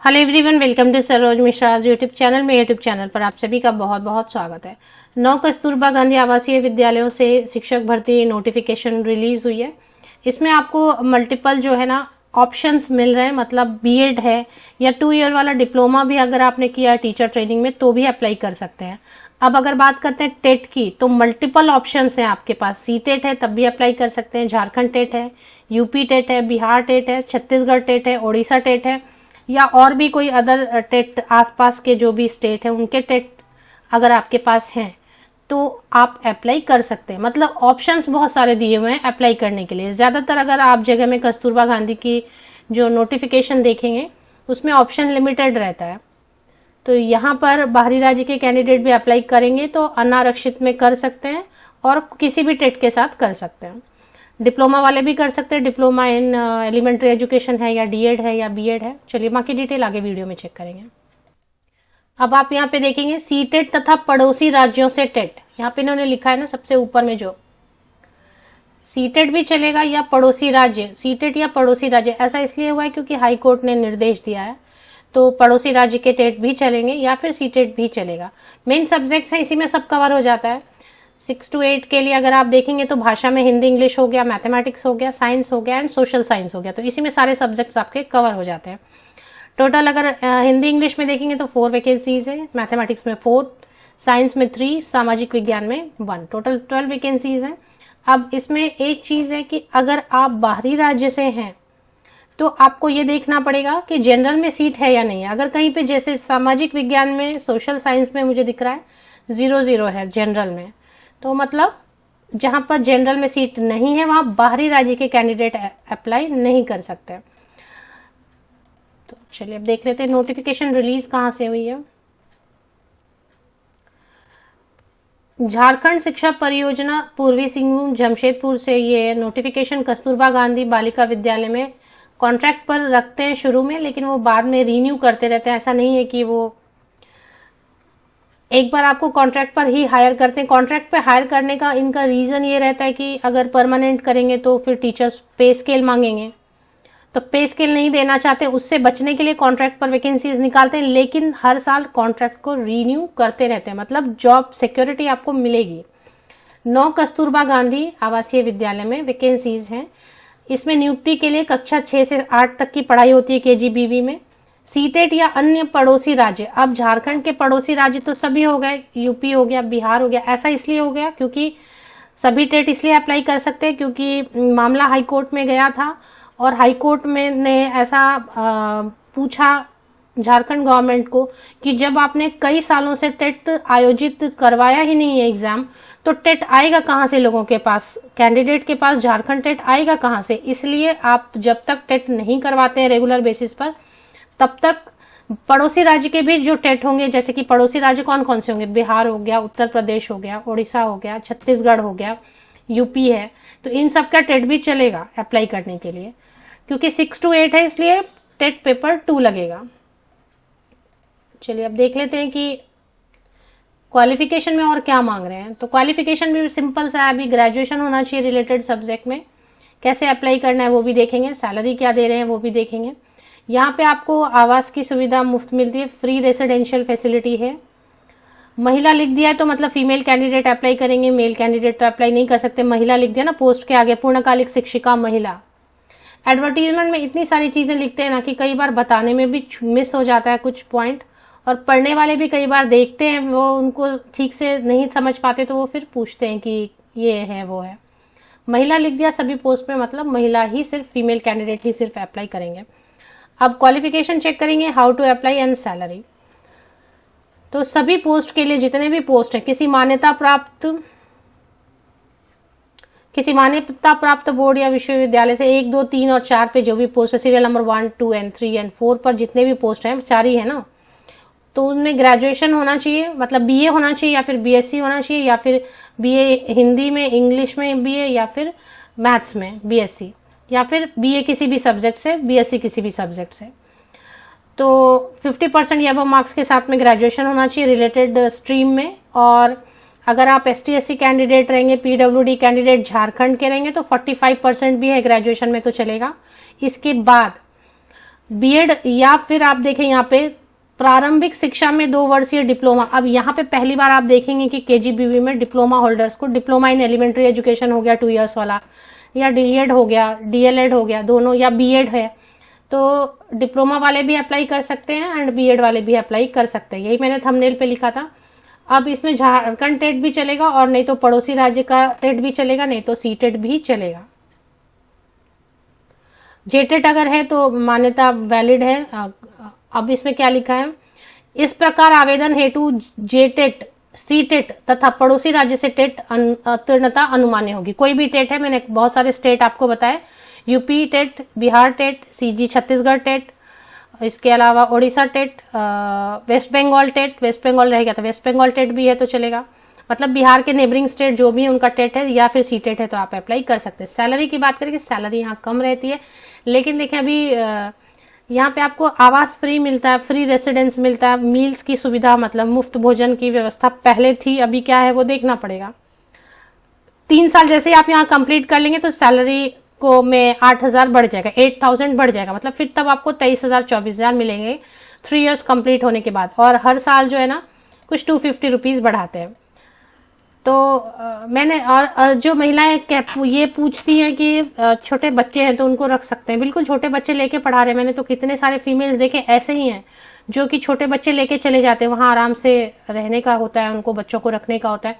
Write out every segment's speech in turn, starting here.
Hello everyone, welcome to Saroj Mishra YouTube channel में। YouTube channel पर आप सभी का बहुत बहुत स्वागत है। 9 कस्तूरबा गांधी आवासीय विद्यालयों से शिक्षक भर्ती नोटिफिकेशन रिलीज हुई है। इसमें आपको मल्टीपल जो है ना ऑप्शंस मिल रहे हैं, मतलब बीएड है या 2 ईयर वाला डिप्लोमा भी अगर आपने किया टीचर ट्रेनिंग में तो भी अप्लाई कर सकते हैं। अब अगर बात करते हैं टेट की, तो मल्टीपल ऑप्शंस हैं आपके पास। सी टेट है तब भी अप्लाई कर सकते हैं, झारखंड टेट है, यूपी टेट है, बिहार टेट है, छत्तीसगढ़ टेट है, ओडिशा टेट है, या और भी कोई अदर टेट आसपास के जो भी स्टेट है उनके टेट अगर आपके पास हैं तो आप अप्लाई कर सकते हैं। मतलब ऑप्शंस बहुत सारे दिए हुए हैं अप्लाई करने के लिए। ज्यादातर अगर आप जगह में कस्तूरबा गांधी की जो नोटिफिकेशन देखेंगे उसमें ऑप्शन लिमिटेड रहता है। तो यहाँ पर बाहरी राज्य के कैंडिडेट भी अप्लाई करेंगे तो अनारक्षित में कर सकते हैं और किसी भी टेट के साथ कर सकते हैं। डिप्लोमा वाले भी कर सकते हैं, डिप्लोमा इन एलिमेंट्री एजुकेशन है या डीएड है या बीएड है। चलिए बाकी डिटेल आगे वीडियो में चेक करेंगे। अब आप यहाँ पे देखेंगे सी टेट तथा पड़ोसी राज्यों से टेट, यहाँ पे इन्होंने लिखा है ना सबसे ऊपर में, जो सी टेट भी चलेगा या पड़ोसी राज्य, सी टेट या पड़ोसी राज्य। ऐसा इसलिए हुआ है क्योंकि हाई कोर्ट ने निर्देश दिया है, तो पड़ोसी राज्य के टेट भी चलेंगे या फिर सी टेट भी चलेगा। मेन सब्जेक्ट्स है, इसी में सब कवर हो जाता है। 6 to 8 के लिए अगर आप देखेंगे तो भाषा में हिंदी इंग्लिश हो गया, मैथमेटिक्स हो गया, साइंस हो गया एंड सोशल साइंस हो गया। तो इसी में सारे सब्जेक्ट्स आपके कवर हो जाते हैं। टोटल अगर हिंदी इंग्लिश में देखेंगे तो 4 वैकेंसीज है, मैथमेटिक्स में 4, साइंस में 3, सामाजिक विज्ञान में 1, टोटल 12 वैकेंसीज है। अब इसमें एक चीज है कि अगर आप बाहरी राज्य से हैं तो आपको ये देखना पड़ेगा कि जनरल में सीट है या नहीं। अगर कहीं पे जैसे सामाजिक विज्ञान में, सोशल साइंस में मुझे दिख रहा है 0-0 है जनरल में, तो मतलब जहां पर जनरल में सीट नहीं है वहां बाहरी राज्य के कैंडिडेट अप्लाई नहीं कर सकते। तो चलिए अब देख लेते हैं नोटिफिकेशन रिलीज कहां से हुई है। झारखंड शिक्षा परियोजना पूर्वी सिंहभूम जमशेदपुर से ये नोटिफिकेशन कस्तूरबा गांधी बालिका विद्यालय में कॉन्ट्रैक्ट पर रखते हैं शुरू में, लेकिन वो बाद में रीन्यू करते रहते हैं। ऐसा नहीं है कि वो एक बार आपको कॉन्ट्रैक्ट पर ही हायर करते हैं। कॉन्ट्रैक्ट पे हायर करने का इनका रीजन ये रहता है कि अगर परमानेंट करेंगे तो फिर टीचर्स पे स्केल मांगेंगे, तो पे स्केल नहीं देना चाहते, उससे बचने के लिए कॉन्ट्रैक्ट पर वैकेंसीज निकालते हैं, लेकिन हर साल कॉन्ट्रैक्ट को रीन्यू करते रहते हैं, मतलब जॉब सिक्योरिटी आपको मिलेगी। 9 कस्तूरबा गांधी आवासीय विद्यालय में वैकेंसीज हैं। इसमें नियुक्ति के लिए कक्षा 6 से 8 तक की पढ़ाई होती है केजीबीवी में। सीटेट या अन्य पड़ोसी राज्य, अब झारखंड के पड़ोसी राज्य तो सभी हो गए, यूपी हो गया, बिहार हो गया। ऐसा इसलिए हो गया क्योंकि सभी टेट इसलिए अप्लाई कर सकते हैं क्योंकि मामला हाई कोर्ट में गया था और हाई कोर्ट में ने ऐसा पूछा झारखंड गवर्नमेंट को कि जब आपने कई सालों से टेट आयोजित करवाया ही नहीं है एग्जाम, तो टेट आएगा कहां से लोगों के पास, कैंडिडेट के पास झारखंड टेट आएगा कहां से। इसलिए आप जब तक टेट नहीं करवाते हैं रेगुलर बेसिस पर, तब तक पड़ोसी राज्य के भी जो टेट होंगे, जैसे कि पड़ोसी राज्य कौन कौन से होंगे, बिहार हो गया, उत्तर प्रदेश हो गया, ओडिशा हो गया, छत्तीसगढ़ हो गया, यूपी है, तो इन सब का टेट भी चलेगा अप्लाई करने के लिए। क्योंकि 6 to 8 है इसलिए टेट पेपर 2 लगेगा। चलिए अब देख लेते हैं कि क्वालिफिकेशन में और क्या मांग रहे हैं। तो क्वालिफिकेशन भी सिंपल सा है, अभी ग्रेजुएशन होना चाहिए रिलेटेड सब्जेक्ट में। कैसे अप्लाई करना है वो भी देखेंगे, सैलरी क्या दे रहे हैं वो भी देखेंगे। यहाँ पे आपको आवास की सुविधा मुफ्त मिलती है, फ्री रेसिडेंशियल फैसिलिटी है। महिला लिख दिया है तो मतलब फीमेल कैंडिडेट अप्लाई करेंगे, मेल कैंडिडेट तो अप्लाई नहीं कर सकते। महिला लिख दिया ना पोस्ट के आगे, पूर्णकालिक शिक्षिका महिला। एडवर्टीजमेंट में इतनी सारी चीजें लिखते हैं ना कि कई बार बताने में भी मिस हो जाता है कुछ पॉइंट, और पढ़ने वाले भी कई बार देखते हैं वो उनको ठीक से नहीं समझ पाते तो वो फिर पूछते हैं कि ये है वो है। महिला लिख दिया सभी पोस्ट में, मतलब महिला ही सिर्फ, फीमेल कैंडिडेट ही सिर्फ अप्लाई करेंगे। अब क्वालिफिकेशन चेक करेंगे, how to apply and salary. तो सभी पोस्ट के लिए जितने भी पोस्ट है, किसी मान्यता प्राप्त बोर्ड या विश्वविद्यालय से 1, 2, 3 और 4 पे जो भी पोस्ट है, सीरियल नंबर 1, 2 एंड 3 एंड 4 पर जितने भी पोस्ट है, 4 ही है ना, तो उनमें ग्रेजुएशन होना चाहिए, मतलब बीए होना चाहिए या फिर बीएससी होना चाहिए, या फिर बीए हिंदी में, इंग्लिश में बीए, या फिर मैथ्स में बीएससी, या फिर बीए किसी भी सब्जेक्ट से, बीएससी किसी भी सब्जेक्ट से। तो 50% या मार्क्स के साथ में ग्रेजुएशन होना चाहिए रिलेटेड स्ट्रीम में। और अगर आप ST/SC कैंडिडेट रहेंगे, PWD कैंडिडेट झारखंड के रहेंगे तो 45% भी है ग्रेजुएशन में तो चलेगा। इसके बाद बीएड या फिर आप देखें यहाँ पे प्रारंभिक शिक्षा में 2 वर्षीय डिप्लोमा। अब यहाँ पे पहली बार आप देखेंगे कि केजीबीवी में डिप्लोमा होल्डर्स को डिप्लोमा इन एलिमेंट्री एजुकेशन हो गया 2 इयर्स वाला, या डीएड हो गया, डीएलएड हो गया, दोनों, या बीएड है, तो डिप्लोमा वाले भी अप्लाई कर सकते हैं एंड बीएड वाले भी अप्लाई कर सकते हैं। यही मैंने थंबनेल पे लिखा था। अब इसमें झारखंड टेट भी चलेगा और नहीं तो पड़ोसी राज्य का टेट भी चलेगा, नहीं तो सीटेट भी चलेगा। जेटेट अगर है तो मान्यता वैलिड है। अब इसमें क्या लिखा है, इस प्रकार आवेदन हेतु जेटेट, सीटेट तथा पड़ोसी राज्य से टेट उत्तीर्णता अनुमान्य होगी। कोई भी टेट है, मैंने बहुत सारे स्टेट आपको बताए, UP TET, Bihar TET, CG Chhattisgarh TET, इसके अलावा Odisha TET, West Bengal TET, West Bengal रहेगा तो वेस्ट बंगाल टेट भी है तो चलेगा, मतलब बिहार के नेबरिंग स्टेट जो भी उनका टेट है या फिर सी टेट है तो आप अप्लाई कर सकते हैं। सैलरी की बात करें, सैलरी यहाँ कम रहती है, लेकिन देखें अभी यहाँ पे आपको आवास फ्री मिलता है, फ्री रेसिडेंस मिलता है, मील्स की सुविधा मतलब मुफ्त भोजन की व्यवस्था पहले थी, अभी क्या है वो देखना पड़ेगा। 3 साल जैसे ही आप यहाँ कंप्लीट कर लेंगे तो सैलरी को में 8,000 बढ़ जाएगा, 8,000 बढ़ जाएगा, मतलब फिर तब आपको 23,000 24,000 मिलेंगे 3 इयर्स कंप्लीट होने के बाद। और हर साल जो है ना कुछ 250 रुपीज बढ़ाते हैं। तो मैंने और जो महिलाएं ये पूछती हैं कि छोटे बच्चे हैं तो उनको रख सकते हैं, बिल्कुल छोटे बच्चे लेके पढ़ा रहे हैं। मैंने तो कितने सारे फीमेल्स देखे ऐसे ही हैं जो कि छोटे बच्चे लेके चले जाते हैं, वहां आराम से रहने का होता है, उनको बच्चों को रखने का होता है।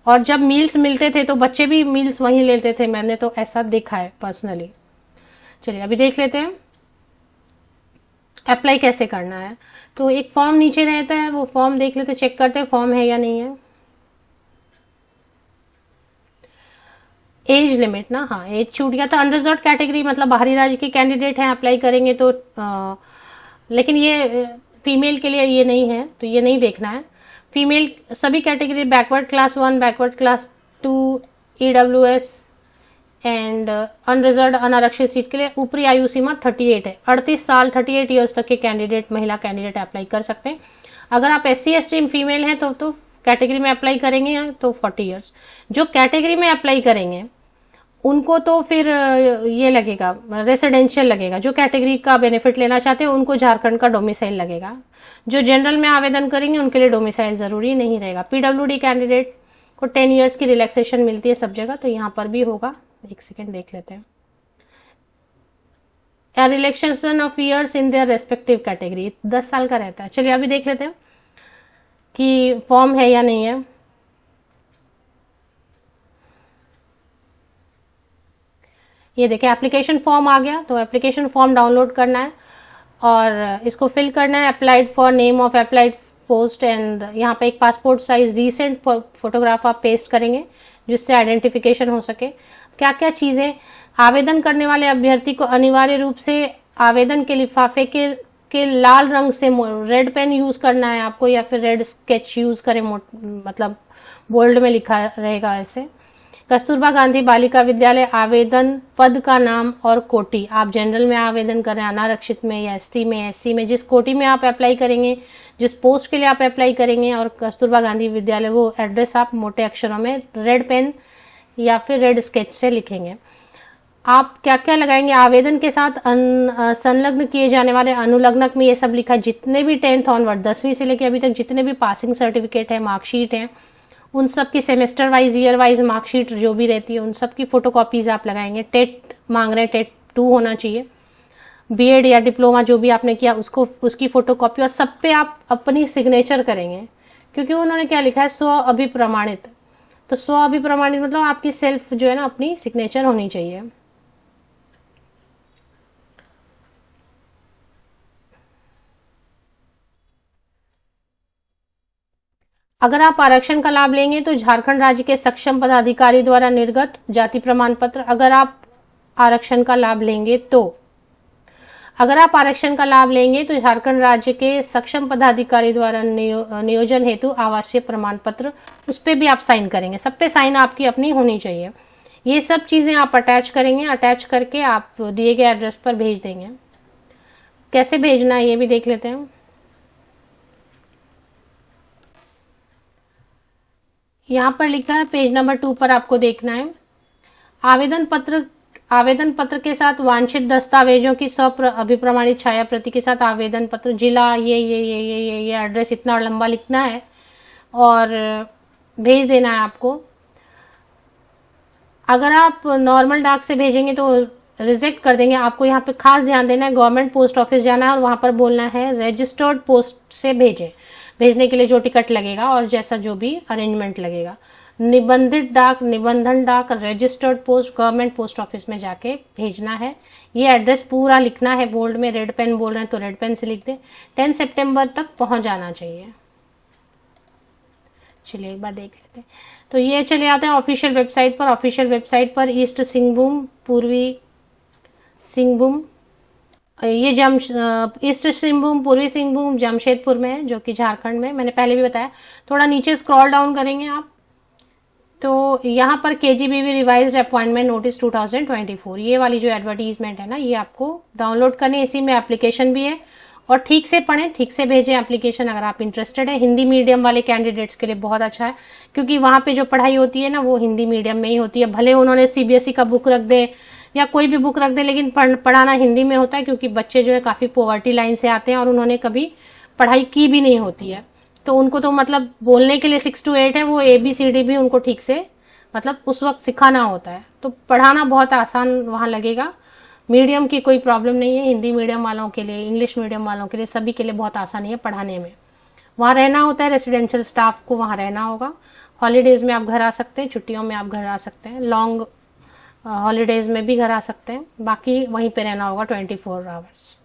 और जब मील्स मिलते थे तो बच्चे भी मील्स वहीं लेते थे, मैंने तो ऐसा देखा है पर्सनली। चलिए अभी देख लेते हैं अप्लाई कैसे करना है। तो एक फॉर्म नीचे रहता है, वो फॉर्म देख लेते, चेक करते हैं फॉर्म है या नहीं है। एज लिमिट ना, हाँ एज छूट गया था। अनरिजर्व कैटेगरी मतलब बाहरी राज्य के कैंडिडेट हैं, अप्लाई करेंगे तो लेकिन ये फीमेल के लिए ये नहीं है, तो ये नहीं देखना है। फीमेल सभी category backward class 1, backward class 2, EWS and unreserve अनारक्षित सीट के लिए ऊपरी आयु सीमा 38 है। 38 साल 38 ईयर्स तक के कैंडिडेट, महिला कैंडिडेट अप्लाई कर सकते हैं। अगर आप SC ST फीमेल हैं तो कैटेगरी में अप्लाई करेंगे तो 40 ईयर्स। जो कैटेगरी में अप्लाई करेंगे उनको तो फिर ये लगेगा, रेसिडेंशियल लगेगा। जो कैटेगरी का बेनिफिट लेना चाहते हैं उनको झारखंड का डोमिसाइल लगेगा। जो जनरल में आवेदन करेंगे उनके लिए डोमिसाइल जरूरी नहीं रहेगा। पीडब्ल्यूडी कैंडिडेट को 10 ईयर्स की रिलैक्सेशन मिलती है सब जगह, तो यहाँ पर भी होगा। एक सेकेंड देख लेते हैं। Relaxation of years in their respective category 10 साल का रहता है। चलिए अभी देख लेते हैं कि फॉर्म है या नहीं है। ये देखिए एप्लीकेशन फॉर्म आ गया, तो एप्लीकेशन फॉर्म डाउनलोड करना है और इसको फिल करना है। Applied for name of applied post and यहाँ पे एक पासपोर्ट साइज रीसेंट फोटोग्राफ आप पेस्ट करेंगे जिससे आइडेंटिफिकेशन हो सके। क्या क्या चीजें, आवेदन करने वाले अभ्यर्थी को अनिवार्य रूप से आवेदन के लिफाफे के लाल रंग से रेड पेन यूज करना है आपको, या फिर रेड स्केच यूज करें, मतलब बोल्ड में लिखा रहेगा ऐसे। कस्तूरबा गांधी बालिका विद्यालय आवेदन पद का नाम और कोटि, आप जनरल में आवेदन करें, अनारक्षित में या ST में, SC में, जिस कोटि में आप अप्लाई करेंगे, जिस पोस्ट के लिए आप अप्लाई करेंगे, और कस्तूरबा गांधी विद्यालय वो एड्रेस आप मोटे अक्षरों में रेड पेन या फिर रेड स्केच से लिखेंगे। आप क्या क्या लगाएंगे, आवेदन के साथ संलग्न किए जाने वाले अनुलग्नक में ये सब लिखा है। जितने भी 10th ऑनवर्ड 10वीं से लेकर अभी तक जितने भी पासिंग सर्टिफिकेट है, मार्कशीट है, उन सब की semester wise, year wise marksheet जो भी रहती है उन सब की फोटोकॉपीज आप लगाएंगे। टेट मांग रहे हैं, टेट 2 होना चाहिए। बीएड या डिप्लोमा जो भी आपने किया उसको, उसकी फोटोकॉपी, और सब पे आप अपनी सिग्नेचर करेंगे, क्योंकि उन्होंने क्या लिखा है, स्व अभिप्रमाणित। तो स्व अभिप्रमाणित मतलब आपकी सेल्फ जो है ना अपनी सिग्नेचर होनी चाहिए। अगर आप आरक्षण का लाभ लेंगे तो झारखंड राज्य के सक्षम पदाधिकारी द्वारा निर्गत जाति प्रमाण पत्र, अगर आप आरक्षण का लाभ लेंगे तो, अगर आप आरक्षण का लाभ लेंगे तो झारखंड राज्य के सक्षम पदाधिकारी द्वारा नियोजन हेतु आवासीय प्रमाण पत्र, उस पर भी आप साइन करेंगे। सब पे साइन आपकी अपनी होनी चाहिए। ये सब चीजें आप अटैच करेंगे, अटैच करके आप दिए गए एड्रेस पर भेज देंगे। कैसे भेजना है ये भी देख लेते हैं। यहाँ पर लिखा है, पेज नंबर 2 पर आपको देखना है, आवेदन पत्र के साथ वांछित दस्तावेजों की अभिप्रमाणित छाया प्रति के साथ आवेदन पत्र, जिला ये एड्रेस इतना लंबा लिखना है और भेज देना है आपको। अगर आप नॉर्मल डाक से भेजेंगे तो रिजेक्ट कर देंगे। आपको यहाँ पे खास ध्यान देना है, गवर्नमेंट पोस्ट ऑफिस जाना है और वहां पर बोलना है रजिस्टर्ड पोस्ट से भेजें। भेजने के लिए जो टिकट लगेगा और जैसा जो भी अरेंजमेंट लगेगा। निबंधन डाक registered post government post office में जाके भेजना है। ये एड्रेस पूरा लिखना है बोल्ड में, रेड पेन बोल रहे हैं तो रेड पेन से लिख दें। 10 सितंबर तक पहुंच जाना चाहिए। चलिए एक बार देख लेते हैं। तो ये चले आते हैं ऑफिशियल वेबसाइट पर। ऑफिशियल वेबसाइट पर ईस्ट सिंहभूम, पूर्वी सिंहभूम, ये ईस्ट सिंहभूम, पूर्वी सिंहभूम जमशेदपुर में है, जो कि झारखंड में, मैंने पहले भी बताया। थोड़ा नीचे स्क्रॉल डाउन करेंगे आप तो यहाँ पर केजीबीवी रिवाइज्ड अपॉइंटमेंट नोटिस 2024, ये वाली जो एडवर्टीजमेंट है ना, ये आपको डाउनलोड करनी है। इसी में एप्लीकेशन भी है और ठीक से पढ़ें, ठीक से भेजें एप्लीकेशन अगर आप इंटरेस्टेड है। हिंदी मीडियम वाले कैंडिडेट्स के लिए बहुत अच्छा है, क्योंकि वहां पे जो पढ़ाई होती है ना वो हिंदी मीडियम में ही होती है। भले उन्होंने सीबीएसई का बुक रख दे या कोई भी बुक रख दे, लेकिन पढ़ाना हिंदी में होता है, क्योंकि बच्चे जो है काफी पॉवर्टी लाइन से आते हैं और उन्होंने कभी पढ़ाई की भी नहीं होती है। तो उनको तो मतलब बोलने के लिए 6 to 8 है, वो ABCD भी उनको ठीक से मतलब उस वक्त सिखाना होता है। तो पढ़ाना बहुत आसान वहां लगेगा। मीडियम की कोई प्रॉब्लम नहीं है। हिंदी मीडियम वालों के लिए, इंग्लिश मीडियम वालों के लिए, सभी के लिए बहुत आसानी है पढ़ाने में। वहां रहना होता है, रेसिडेंशियल स्टाफ को वहां रहना होगा। हॉलीडेज में आप घर आ सकते हैं, छुट्टियों में आप घर आ सकते हैं, लॉन्ग हॉलीडेज में भी घर आ सकते हैं। बाकी वहीं पे रहना होगा 24 आवर्स।